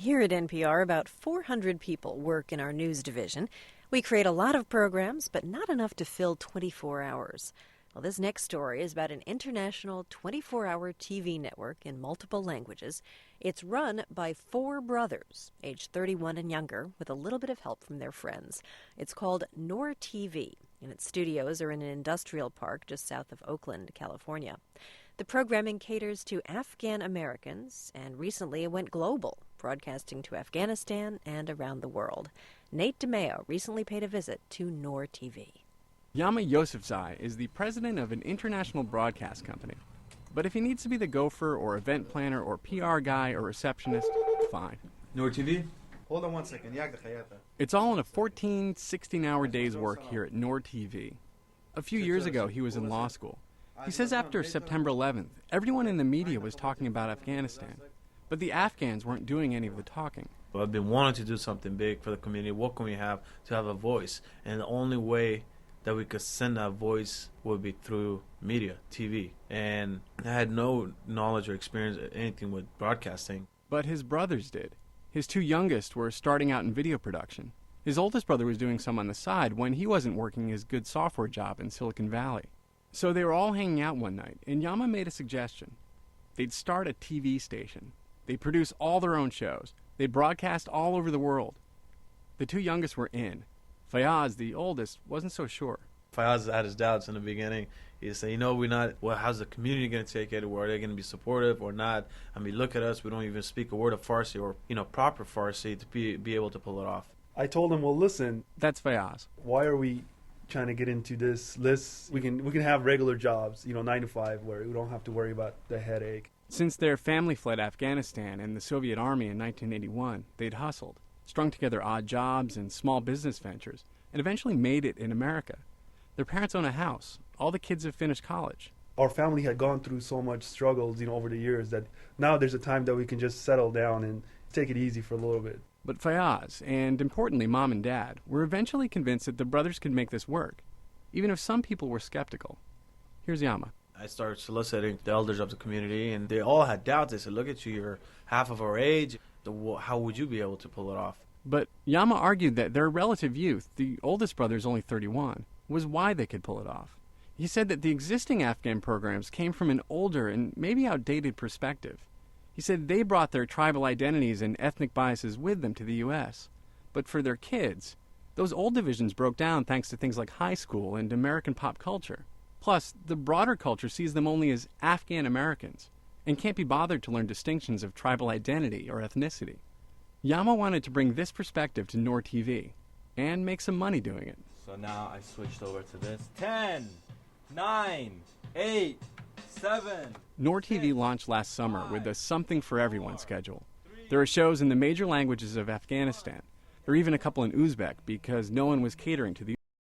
Here at NPR, about 400 people work in our news division. We create a lot of programs, but not enough to fill 24 hours. Well, this next story is about an international 24-hour TV network in multiple languages. It's run by four brothers, aged 31 and younger, with a little bit of help from their friends. It's called Noor TV, and its studios are in an industrial park just south of Oakland, California. The programming caters to Afghan Americans, and recently it went global, broadcasting to Afghanistan and around the world. Nate DeMeo recently paid a visit to Noor TV. Yama Yosefzai is the president of an international broadcast company. But if he needs to be the gopher or event planner or PR guy or receptionist, fine. Noor TV? Hold on 1 second. It's all in a 14, 16-hour day's work here at Noor TV. A few years ago, he was in law school. He says after September 11th, everyone in the media was talking about Afghanistan. But the Afghans weren't doing any of the talking. I've been wanting to do something big for the community. What can we have to have a voice? And the only way that we could send that voice would be through media, TV. And I had no knowledge or experience or anything with broadcasting. But his brothers did. His two youngest were starting out in video production. His oldest brother was doing some on the side when he wasn't working his good software job in Silicon Valley. So they were all hanging out one night, and Yama made a suggestion. They'd start a TV station. They'd produce all their own shows. They'd broadcast all over the world. The two youngest were in. Fayaz, the oldest, wasn't so sure. Fayaz had his doubts in the beginning. He said, how's the community going to take it? Or are they going to be supportive or not? I mean, look at us. We don't even speak a word of Farsi or, proper Farsi to be able to pull it off. I told him, well, listen. That's Fayaz. Why are we trying to get into this list? We can have regular jobs, 9 to 5, where we don't have to worry about the headache. Since their family fled Afghanistan and the Soviet Army in 1981, they'd hustled, strung together odd jobs and small business ventures, and eventually made it in America. Their parents own a house. All the kids have finished college. Our family had gone through so much struggles, over the years that now there's a time that we can just settle down and take it easy for a little bit. But Fayaz, and importantly Mom and Dad, were eventually convinced that the brothers could make this work, even if some people were skeptical. Here's Yama. I started soliciting the elders of the community, and they all had doubts. They said, look at you, you're half of our age. How would you be able to pull it off? But Yama argued that their relative youth, the oldest brother is only 31, was why they could pull it off. He said that the existing Afghan programs came from an older and maybe outdated perspective. He said they brought their tribal identities and ethnic biases with them to the U.S. But for their kids, those old divisions broke down thanks to things like high school and American pop culture. Plus, the broader culture sees them only as Afghan Americans and can't be bothered to learn distinctions of tribal identity or ethnicity. Yama wanted to bring this perspective to Noor TV and make some money doing it. So now I switched over to this. 10, 9, 8, 7. Noor TV launched last summer with a Something for Everyone schedule. There are shows in the major languages of Afghanistan. There are even a couple in Uzbek because no one was catering to the